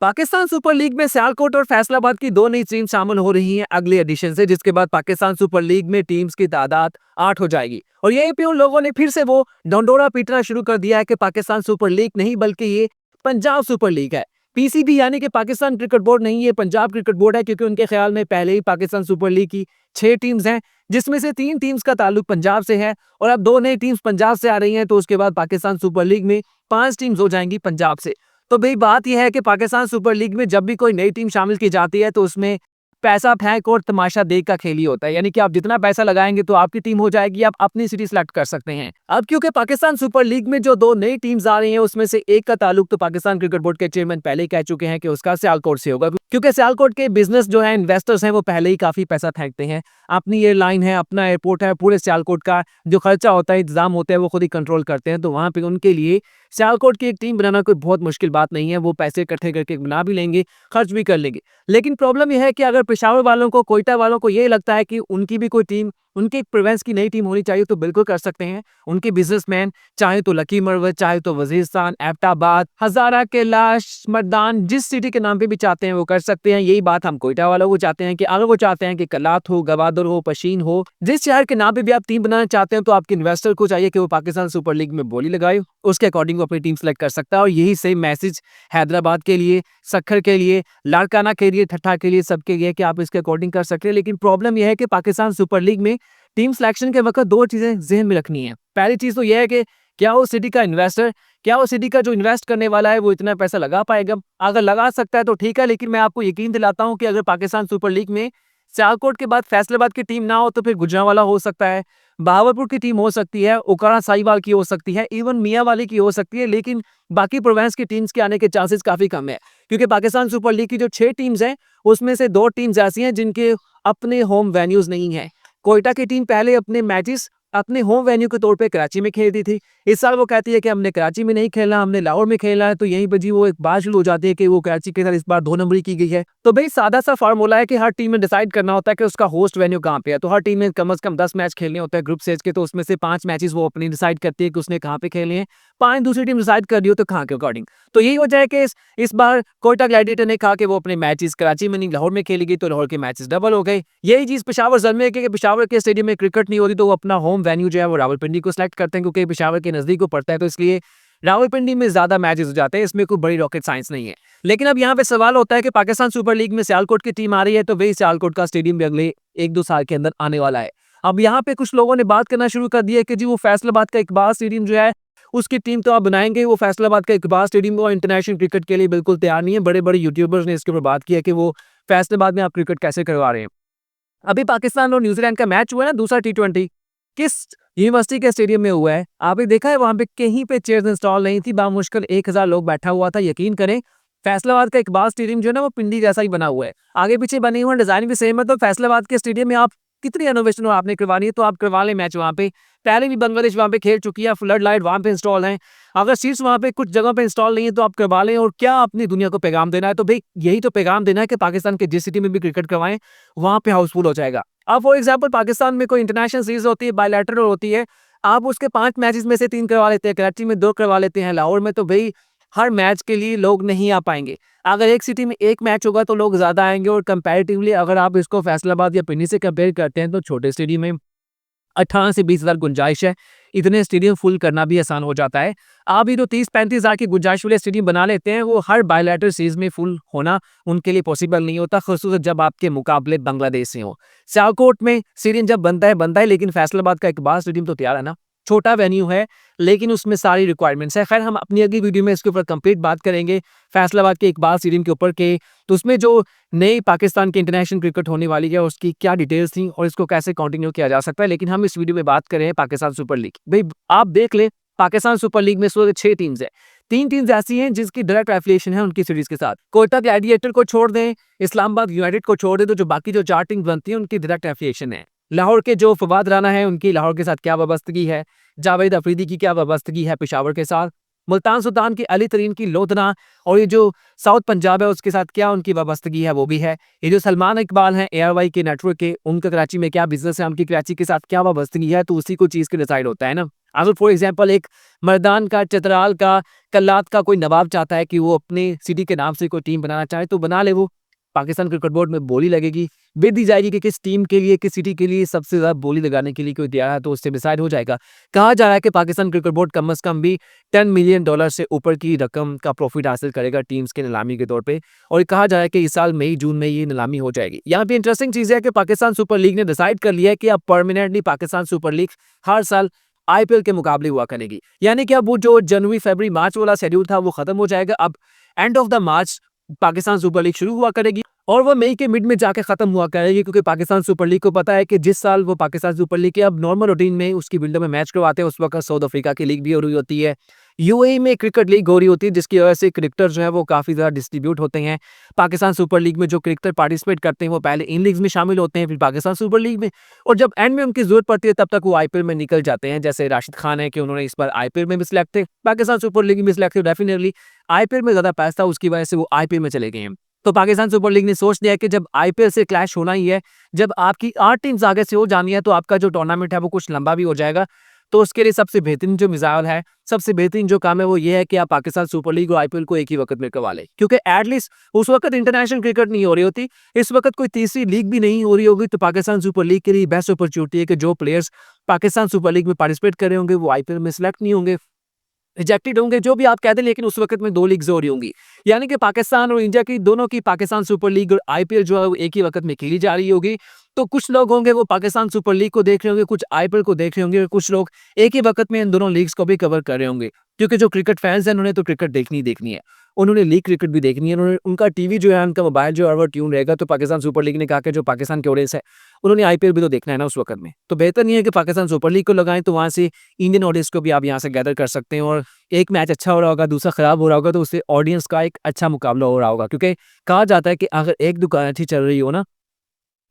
Pakistan super league में सियालकोट और फैसलाबाद की दो नई टीम शामिल हो रही हैं अगले एडिशन से, जिसके बाद पाकिस्तान सुपर लीग में टीम्स की तादाद 8 हो जाएगी। और यहीं पे उन लोगों ने फिर से वो डंडोरा पीटना शुरू कर दिया है कि पाकिस्तान सुपर लीग नहीं बल्कि ये पंजाब सुपर लीग है। पीसीबी यानी कि पाकिस्तान क्रिकेट बोर्ड नहीं, ये पंजाब क्रिकेट बोर्ड है, क्योंकि उनके ख्याल में पहले ही पाकिस्तान सुपर लीग की 6 टीम्स हैं, जिसमें से 3 टीम्स का ताल्लुक पंजाब से है और अब 2 नई टीम्स पंजाब से आ रही हैं, तो उसके बाद पाकिस्तान सुपर लीग में 5 टीम्स हो जाएंगी पंजाब से। तो भाई बात यह है कि पाकिस्तान सुपर लीग में जब भी कोई नई टीम शामिल की जाती है तो उसमें पैसा फेंक और तमाशा देख का खेल ही होता है, यानी कि आप जितना पैसा लगाएंगे तो आपकी टीम हो जाएगी, आप अपनी सिटी सिलेक्ट कर सकते हैं। अब क्योंकि पाकिस्तान सुपर लीग में जो 2 नई टीम्स आ रही हैं उसमें से एक का ताल्लुक तो पाकिस्तान क्रिकेट बोर्ड के चेयरमैन पहले ही कह चुके हैं कि उसका सियालकोट से होगा, क्योंकि सियालकोट के बिजनेस जो है, इन्वेस्टर्स हैं, वो पहले ही काफी पैसा फेंकते हैं। अपनी एयरलाइन है, अपना एयरपोर्ट है, पूरे सियालकोट का जो खर्चा होता है, इंतजाम होता है, वो खुद ही कंट्रोल करते हैं। तो वहां पे उनके लिए सियालकोट की एक टीम बनाना कोई बहुत मुश्किल बात नहीं है, वो पैसे इकट्ठे करके बना भी लेंगे, खर्च भी कर लेंगे। लेकिन प्रॉब्लम यह है कि अगर पेशावर वालों को, कोयटा वालों को ये लगता है कि उनकी भी कोई टीम, उनके प्रोविंस की नई टीम होनी चाहिए, तो बिल्कुल कर सकते हैं। उनके बिजनेसमैन चाहे तो लकी मरवत, चाहे तो वजीरस्तान, एबटाबाद, हजारा, कैलाश, मर्दान, जिस सिटी के नाम पे भी चाहते हैं वो कर सकते हैं। यही बात हम कोयटा वालों को चाहते हैं कि अगर वो चाहते हैं कि कलात हो, गवादर हो, पशीन हो, जिस शहर के नाम पे भी आप टीम बनाना चाहते हैं, तो आपके इन्वेस्टर को चाहिए कि वो पाकिस्तान सुपर लीग में बोली लगाए, उसके अकॉर्डिंग वो अपनी टीम सेलेक्ट कर सकता है। और यही सेम मैसेज हैदराबाद के लिए, सक्खर के लिए, लाड़काना के लिए, ठट्ठा के लिए, सबके लिए कि आप इसके अकॉर्डिंग कर सकते हैं। लेकिन प्रॉब्लम यह है कि पाकिस्तान सुपर लीग में टीम सिलेक्शन के वक्त 2 चीजें ज़हन में रखनी है। पहली चीज तो यह है कि क्या वो सिटी का इन्वेस्टर, क्या वो सिटी का जो इन्वेस्ट करने वाला है वो इतना पैसा लगा पाएगा। अगर लगा सकता है तो ठीक है, लेकिन मैं आपको यकीन दिलाता हूं कि अगर पाकिस्तान सुपर लीग में सियालकोट के बाद फैसलाबाद की टीम ना हो तो फिर गुजरांवाला हो सकता है, बहावलपुर की टीम हो सकती है, ओकाड़ा साहिवाल की हो सकती है, इवन मियांवाली की हो सकती है, लेकिन बाकी प्रोविंस की टीम्स के आने के चांसेस काफी कम है। क्योंकि पाकिस्तान सुपर लीग की जो 6 टीम्स हैं उसमें से 2 टीम्स ऐसी हैं जिनके अपने होम वेन्यूज नहीं है। कोयटा की टीम पहले अपने मैचेस अपने होम वेन्यू के तौर पे कराची में खेलती थी। इस साल वो कहती है कि हमने कराची में नहीं खेलना, हमने लाहौर में खेलना है। तो यहीं पर जी वो एक बात शुरू हो जाती है कि वो कराची के साथ इस बार 2 नंबरी की गई है। तो भाई सादा सा फार्मूला है कि हर टीम में डिसाइड करना होता है कि उसका होस्ट वेन्यू कहाँ पे है। तो हर टीम में कम से कम 10 मैच खेलने होते हैं ग्रुप स्टेज के, तो उसमें से 5 मैचेस वो अपनी डिसाइड करती है कि उसने कहाँ पे खेलने हैं, 5 दूसरी टीम डिसाइड कर रही हो तो कहाँ के अकॉर्डिंग। तो यही वजह है कि इस बार कोयटा ग्लैडिएटर ने कहा कि वो अपने मैचेस कराची में नहीं लाहौर में खेलेगी, तो लाहौर के मैचेस डबल हो गए। यही चीज पेशावर जल में कि पेशावर के स्टेडियम में क्रिकेट नहीं होती, तो वो अपना होम वेन्यू जो है वो रावलपिंडी को सिलेक्ट करते हैं, क्योंकि पेशावर के नजदीक को पड़ता है, तो इसलिए रावलपिंडी में ज्यादा मैचेस हो जाते हैं। इसमें कोई बड़ी रॉकेट साइंस नहीं है। लेकिन अब यहाँ पे सवाल होता है कि पाकिस्तान सुपर लीग में सियालकोट की टीम आ रही है, तो वही सियालकोट का स्टेडियम भी अगले 1-2 साल के अंदर आने वाला है। अब यहाँ पे कुछ लोगों ने बात करना शुरू कर दी है कि जी वो फैसलाबाद का इकबाल स्टेडियम जो है उसकी टीम तो आप बनाएंगे, वो फैसलाबाद का इकबाल स्टेडियम वो इंटरनेशनल क्रिकेट के लिए बिल्कुल तैयार नहीं है। बड़े बड़े यूट्यूबर्स ने इसके ऊपर बात की है कि वो फैसलाबाद में आप क्रिकेट कैसे करवा रहे हैं। अभी पाकिस्तान और न्यूजीलैंड का मैच हुआ है ना, दूसरा T20 किस यूनिवर्सिटी के स्टेडियम में हुआ है, आपने देखा है? वहां पे कहीं पे चेयर्स इंस्टॉल नहीं थी, बामुश्किल 1000 लोग बैठा हुआ था। यकीन करें फैसलाबाद का इकबाल स्टेडियम जो है ना वो पिंडी जैसा ही बना हुआ है, आगे पीछे बने हुए डिजाइन भी सेम है। तो फैसलाबाद के स्टेडियम में आप कितनी इनोवेशन आपने करवानी है तो आप करवा लें मैच वहां पे। पहले भी बांग्लादेश वहां पे खेल चुकी है, फ्लड लाइट वहां पे इंस्टॉल है। अगर सीट्स वहां पे कुछ जगह पे इंस्टॉल नहीं है तो आप करवा लें। और क्या अपनी दुनिया को पैगाम देना है, तो भाई यही तो पैगाम देना है कि पाकिस्तान के जिस सिटी में भी क्रिकेट करवाएं वहां पे हाउसफुल हो जाएगा। अब फॉर एग्जाम्पल पाकिस्तान में कोई इंटरनेशनल सीरीज होती है, बायलैटरल होती है, आप उसके 5 मैचेस में से 3 करवा लेते हैं, कराची में 2 करवा लेते हैं, लाहौर में, तो भाई हर मैच के लिए लोग नहीं आ पाएंगे। अगर एक सिटी में 1 मैच होगा तो लोग ज्यादा आएंगे। और कंपैरेटिवली अगर आप इसको फैसलाबाद या पिंडी से कंपेयर करते हैं तो छोटे स्टेडियम में 18 से 20 हज़ार गुंजाइश है, इतने स्टेडियम फुल करना भी आसान हो जाता है। आप ही तो 30-35 हज़ार की गुंजाइश वाले स्टेडियम बना लेते हैं, वो हर बायलैटरल सीरीज में फुल होना उनके लिए पॉसिबल नहीं होता, खासतौर जब आपके मुकाबले बांग्लादेश से हो। सियालकोट में स्टेडियम जब बनता है, लेकिन फैसलाबाद का इकबाल स्टेडियम तो तैयार है ना, छोटा वेन्यू है लेकिन उसमें सारी रिक्वायरमेंट्स है। खैर हम अपनी अगली वीडियो में इसके ऊपर कंप्लीट बात करेंगे फैसलाबाद के इकबाल स्टेडियम के ऊपर के, तो उसमें जो नई पाकिस्तान की इंटरनेशनल क्रिकेट होने वाली है उसकी क्या डिटेल्स थी और इसको कैसे कंटिन्यू किया जा सकता है। लेकिन हम इस वीडियो में बात कर रहे हैं पाकिस्तान सुपर लीग। भाई आप देख ले, पाकिस्तान सुपर लीग में इस वक्त 6 टीम्स है। 3 टीम्स ऐसी हैं जिसकी डायरेक्ट एफिलिएशन है उनकी सीरीज के साथ। कोयटा ग्लैडिएटर को छोड़ दें, इस्लामाबाद यूनाइटेड को छोड़ दें, तो जो बाकी जो 4 टीम्स बनती हैं उनकी डायरेक्ट एफिलिएशन है। लाहौर के जो फवाद राना है उनकी लाहौर के साथ क्या वाबस्तगी है, जावेद अफरीदी की क्या वाबस्तगी है पेशावर के साथ, मुल्तान सुल्तान की अली तरीन की लोधना और ये जो साउथ पंजाब है उसके साथ क्या उनकी वाबस्तगी है वो भी है। ये जो सलमान इकबाल हैं ARY के नेटवर्क के, उनका कराची में क्या बिजनेस है, उनकी कराची के साथ क्या वाबस्तगी है, तो उसी को चीज के डिसाइड होता है ना। अगर फॉर एग्जांपल एक मर्दान का, चतराल का, कल्लात का कोई नवाब चाहता है कि वो अपने सिटी के नाम से कोई टीम बनाना चाहे तो बना ले वो। पाकिस्तान क्रिकेट बोर्ड में बोली लगेगी, बिद दी जाएगी कि किस टीम के लिए, किस सिटी के लिए सबसे ज़्यादा बोली लगाने के लिए कोई तैयार है, तो उससे डिसाइड हो जाएगा। कहा जा रहा है कि पाकिस्तान क्रिकेट बोर्ड कम से कम भी $10 मिलियन से ऊपर की रकम का प्रॉफिट हासिल करेगा टीम्स के नीलामी के तौर पे, और कहा जा रहा है कि इस साल मई जून में ये नीलामी हो जाएगी। यहाँ पे इंटरेस्टिंग चीज़ है कि पाकिस्तान सुपर लीग ने डिसाइड कर लिया है कि अब परमानेंटली पाकिस्तान सुपर लीग हर साल आईपीएल के मुकाबले हुआ करेगी। यानी कि अब वो जो जनवरी, फरवरी, मार्च वाला शेड्यूल था वो खत्म हो जाएगा। अब end of the March Pakistan super league शुरू हुआ करेगी और वो मई के मिड में जाके खत्म हुआ करेगी, क्योंकि पाकिस्तान सुपर लीग को पता है कि जिस साल वो पाकिस्तान सुपर लीग के अब नॉर्मल रूटीन में उसकी बिल्डर में मैच करवाते हैं, उस वक्त साउथ अफ्रीका की लीग भी हो रही होती है, यूएई में क्रिकेट लीग हो रही होती है, जिसकी वजह से क्रिकेटर जो है वो काफ़ी ज़्यादा डिस्ट्रीब्यूट होते हैं। पाकिस्तान सुपर लीग में जो क्रिकेटर पार्टिसिपेट करते हैं वो पहले इन लीग्स में शामिल होते हैं, फिर पाकिस्तान सुपर लीग में, और जब एंड में उनकी जरूरत पड़ती है तब तक वो आईपीएल में निकल जाते हैं। जैसे राशिद खान है कि उन्होंने इस बार आईपीएल में भी सिलेक्ट थे, पाकिस्तान सुपर लीग में सिलेक्ट थे, डेफिनेटली आईपीएल में ज़्यादा पैसा था, उसकी वजह से वो आईपीएल में चले गए हैं। तो पाकिस्तान सुपर लीग ने सोच लिया कि जब आईपीएल से क्लैश होना ही है, जब आपकी 8 टीम्स आगे से हो जानी है, तो आपका जो टूर्नामेंट है वो कुछ लंबा भी हो जाएगा। तो उसके लिए सबसे बेहतरीन जो मिसाल है, सबसे बेहतरीन जो काम है वो ये है कि आप पाकिस्तान सुपर लीग और आईपीएल को एक ही वक्त में करवा लें, क्योंकि एटलीस्ट उस वक्त इंटरनेशनल क्रिकेट नहीं हो रही होती, इस वक्त कोई तीसरी लीग भी नहीं हो रही होगी, तो पाकिस्तान सुपर लीग के लिए बेस्ट अपॉर्चुनिटी है कि जो प्लेयर्स पाकिस्तान सुपर लीग में पार्टिसिपेट कर रहे होंगे वो आईपीएल में सिलेक्ट नहीं होंगे, रिजेक्टेड होंगे, जो भी आप कहते हैं, लेकिन उस वक्त में 2 लीग्स हो रही होंगी। यानी कि पाकिस्तान और इंडिया की दोनों की, पाकिस्तान सुपर लीग और आईपीएल जो है वो एक ही वक्त में खेली जा रही होगी। तो कुछ लोग होंगे वो पाकिस्तान सुपर लीग को देख रहे होंगे, कुछ आईपीएल को देख रहे होंगे, और कुछ लोग एक ही वक्त में इन दोनों लीग्स को भी कवर कर रहे होंगे, क्योंकि जो क्रिकेट फैंस हैं उन्होंने तो क्रिकेट देखनी ही देखनी है, उन्होंने लीग क्रिकेट भी देखनी है, उन्होंने उनका टीवी जो है, उनका मोबाइल जो है वो ट्यून रहेगा। तो पाकिस्तान सुपर लीग ने कहा कि जो पाकिस्तान के ऑडियंस है उन्होंने आईपीएल भी तो देखना है ना उस वक्त में, तो बेहतर नहीं है कि पाकिस्तान सुपर लीग को लगाएं, तो वहाँ से इंडियन ऑडियंस को भी आप यहाँ से गैदर कर सकते हैं, और एक मैच अच्छा हो रहा होगा, दूसरा खराब हो रहा होगा, तो उससे ऑडियंस का एक अच्छा मुकाबला हो रहा होगा। क्योंकि कहा जाता है कि अगर एक दुकान अच्छी चल रही हो ना,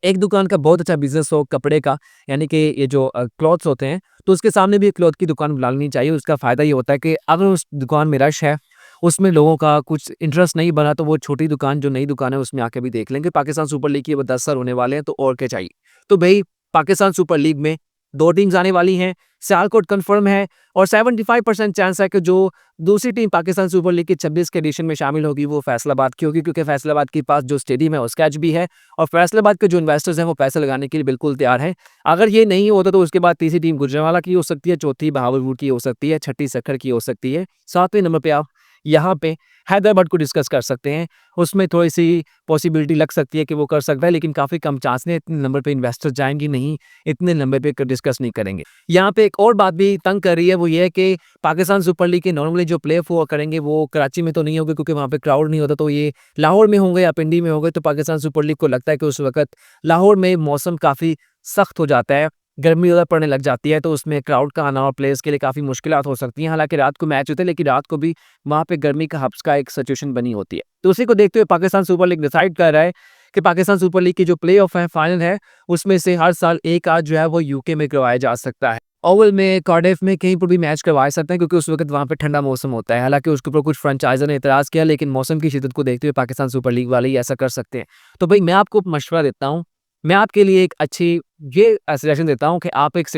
एक दुकान का बहुत अच्छा बिजनेस हो कपड़े का, यानी कि ये जो क्लॉथ्स होते हैं, तो उसके सामने भी एक क्लॉथ की दुकान बुला लेनी चाहिए। उसका फ़ायदा ये होता है कि अगर उस दुकान में रश है, उसमें लोगों का कुछ इंटरेस्ट नहीं बना, तो वो छोटी दुकान, जो नई दुकान है, उसमें आके भी देख लेंगे। पाकिस्तान सुपर लीग के 10 साल होने वाले हैं, तो और क्या चाहिए। तो भाई पाकिस्तान सुपर लीग में 2 टीम्स आने वाली हैं, सियालकोट कन्फर्म है, और 75% चांस है कि जो दूसरी टीम पाकिस्तान सुपर लीग के 26 के एडिशन में शामिल होगी वो फैसलाबाद की होगी, क्योंकि फैसलाबाद के पास जो स्टेडियम है उसका एच भी है, और फैसलाबाद के जो इन्वेस्टर्स हैं वो पैसे लगाने के लिए बिल्कुल तैयार हैं। अगर ये नहीं होता तो उसके बाद तीसरी टीम गुजरांवाला की हो सकती है, चौथी बहावलपुर की हो सकती है, छठी सक्खर की हो सकती है, 7वें नंबर पे आप यहाँ पे हैदराबाद को डिस्कस कर सकते हैं। उसमें थोड़ी-सी पॉसिबिलिटी लग सकती है कि वो कर सकता है, लेकिन काफ़ी कम चांस है, इतने नंबर पे इन्वेस्टर जाएँगे नहीं, इतने नंबर पे क डिस्कस नहीं करेंगे। यहाँ पे एक और बात भी तंग कर रही है, वो ये है कि पाकिस्तान सुपर लीग के नॉर्मली जो प्ले ऑफ हुआ करेंगे वो कराची में तो नहीं होंगे, क्योंकि वहाँ पे क्राउड नहीं होता, तो ये लाहौर में होंगे या पिंडी में होंगे। तो पाकिस्तान सुपर लीग को लगता है कि उस वक़्त लाहौर में मौसम काफ़ी सख्त हो जाता है, गर्मी ज़्यादा पड़ने लग जाती है, तो उसमें क्राउड का आना और प्लेयर्स के लिए काफ़ी मुश्किलात हो सकती हैं। हालाँकि रात को मैच होते हैं, लेकिन रात को भी वहाँ पे गर्मी का हब्स का एक सिचुएशन बनी होती है। तो उसी को देखते हुए पाकिस्तान सुपर लीग डिसाइड कर रहा है कि पाकिस्तान सुपर लीग की जो प्ले ऑफ है, फाइनल है, उसमें से हर साल एक आध जो है वो यूके में करवाया जा सकता है। ओवल में, कार्डिफ में, कहीं पर भी मैच करवा सकते हैं, क्योंकि उस वक्त वहाँ पे ठंडा मौसम होता है। हालाँकि उसके ऊपर कुछ फ्रेंचाइज़र ने एतराज़ किया, लेकिन मौसम की शिद्दत को देखते हुए पाकिस्तान सुपर लीग वाले ही ऐसा कर सकते हैं। तो भाई मैं आपको मशवरा देता हूँ, मैं आपके लिए एक अच्छी ये सजेशन देता हूँ कि आप एक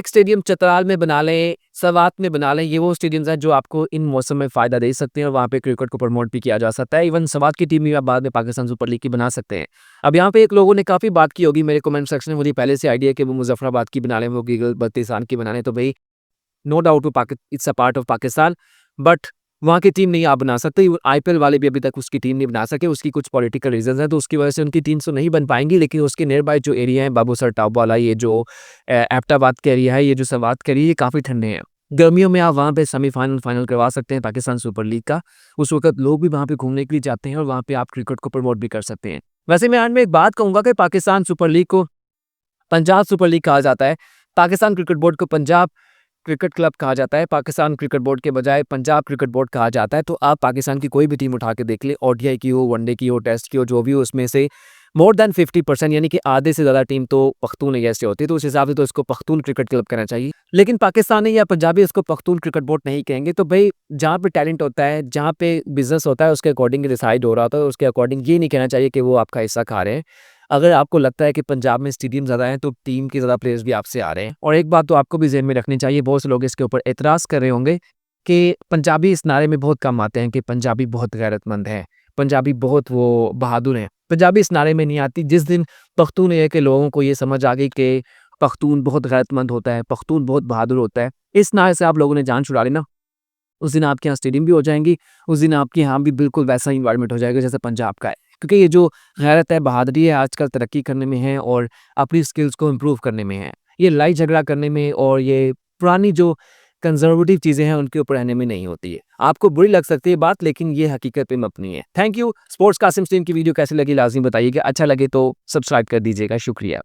स्टेडियम चतराल में बना लें, सवात में बना लें। ये वो स्टेडियम्स हैं जो आपको इन मौसम में फ़ायदा दे सकते हैं, और वहाँ पे क्रिकेट को प्रमोट भी किया जा सकता है। इवन सवात की टीम भी आप बाद में पाकिस्तान सुपर लीग की बना सकते हैं। अब यहाँ पे एक लोगों ने काफ़ी बात की होगी मेरे कमेंट सेक्शन में, मुझे पहले से आइडिया है कि वो मुज़फ़्फ़राबाद की बना लें, वो गीगल बल्तिस्तान की बना लें। तो भाई no doubt it's a part of Pakistan, but वहाँ की टीम नहीं आप बना सकते। आईपीएल वाले भी अभी तक उसकी टीम नहीं बना सके, उसकी कुछ पॉलिटिकल रीजंस हैं, तो उसकी वजह से उनकी टीम तो नहीं बन पाएंगी। लेकिन उसके नियर बाय जो एरिया है, बाबूसर टॉप वाला, ये जो एबटाबाद का एरिया है, ये जो सवात का एरिया, ये काफ़ी ठंडे हैं। गर्मियों में आप वहाँ पे सेमीफाइनल फाइनल करवा सकते हैं पाकिस्तान सुपर लीग का। उस वक्त लोग भी वहाँ पे घूमने के लिए जाते हैं, और वहाँ पे आप क्रिकेट को प्रमोट भी कर सकते हैं। वैसे मैं एंड में एक बात कहूँगा कि पाकिस्तान सुपर लीग को पंजाब सुपर लीग कहा जाता है, पाकिस्तान क्रिकेट बोर्ड को पंजाब क्रिकेट क्लब कहा जाता है, पाकिस्तान क्रिकेट बोर्ड के बजाय पंजाब क्रिकेट बोर्ड कहा जाता है। तो आप पाकिस्तान की कोई भी टीम उठा के देख ले, ओडीआई की हो, वनडे की हो, टेस्ट की हो, जो भी हो, उसमें से मोर देन 50% यानी कि आधे से ज़्यादा टीम तो पख्तून एरिया से होती है। तो उस हिसाब से तो इसको पख्तून क्रिकेट क्लब कहना चाहिए। लेकिन पाकिस्तानी या पंजाबी इसको पख्तून क्रिकेट बोर्ड नहीं कहेंगे। तो भाई जहाँ पे टैलेंट होता है, जहाँ पे बिजनेस होता है, उसके अकॉर्डिंग डिसाइड हो रहा होता है, उसके अकॉर्डिंग ये नहीं कहना चाहिए कि वो आपका हिस्सा खा रहे हैं। अगर आपको लगता है कि पंजाब में स्टेडियम ज़्यादा हैं तो टीम के ज़्यादा प्लेयर्स भी आपसे आ रहे हैं। और एक बात तो आपको भी ज़हन में रखनी चाहिए, बहुत से लोग इसके ऊपर एतराज़ कर रहे होंगे कि पंजाबी इस नारे में बहुत कम आते हैं कि पंजाबी बहुत गैरतमंद हैं, पंजाबी बहुत वो बहादुर हैं। पंजाबी इस नारे में नहीं आती। जिस दिन पख्तून है के लोगों को ये समझ आ गई कि पख्तून बहुत गैरतमंद होता है, पख्तून बहुत बहादुर होता है, इस नारे से आप लोगों ने जान छुड़ा ली ना, उस दिन आपके यहाँ स्टेडियम भी हो जाएँगी, उस दिन आपके यहाँ भी बिल्कुल वैसा ही एनवायरनमेंट हो जाएगा जैसे पंजाब का है। क्योंकि ये जो गैरत है, बहादुरी है, आजकल तरक्की करने में है और अपनी स्किल्स को इम्प्रूव करने में है। ये लड़ाई झगड़ा करने में और ये पुरानी जो कंज़र्वेटिव चीज़ें हैं, उनके ऊपर रहने में नहीं होती है। आपको बुरी लग सकती है बात, लेकिन ये हकीकत पे मबनी है। Thank you. Sports Qasim stream की वीडियो कैसी लगी लाज़मी बताइएगा। अच्छा लगे तो सब्सक्राइब कर दीजिएगा। शुक्रिया।